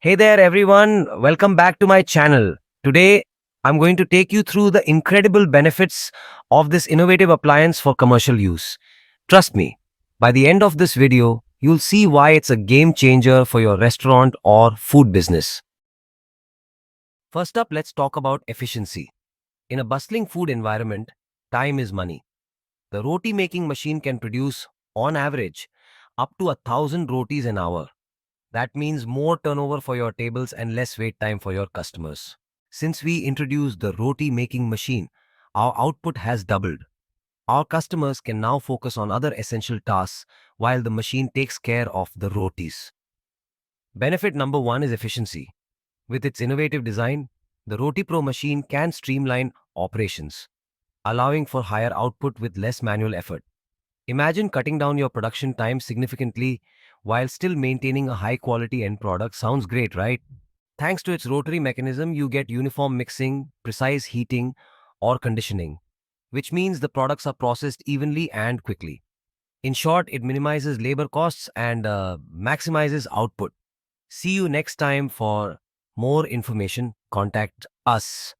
Hey there, everyone. Welcome back to my channel. Today, I'm going to take you through the incredible benefits of this innovative appliance for commercial use. Trust me, by the end of this video, you'll see why it's a game changer for your restaurant or food business. First up, let's talk about efficiency. In a bustling food environment, time is money. The roti making machine can produce, on average, up to 1,000 rotis an hour. That means more turnover for your tables and less wait time for your customers. Since we introduced the roti making machine, our output has doubled. Our customers can now focus on other essential tasks while the machine takes care of the rotis. Benefit number one is efficiency. With its innovative design, the RotiPro machine can streamline operations, allowing for higher output with less manual effort. Imagine cutting down your production time significantly while still maintaining a high quality end product. Sounds great, right? Thanks to its rotary mechanism, you get uniform mixing, precise heating, or conditioning, which means the products are processed evenly and quickly. In short, it minimizes labor costs and maximizes output. See you next time for more information. Contact us.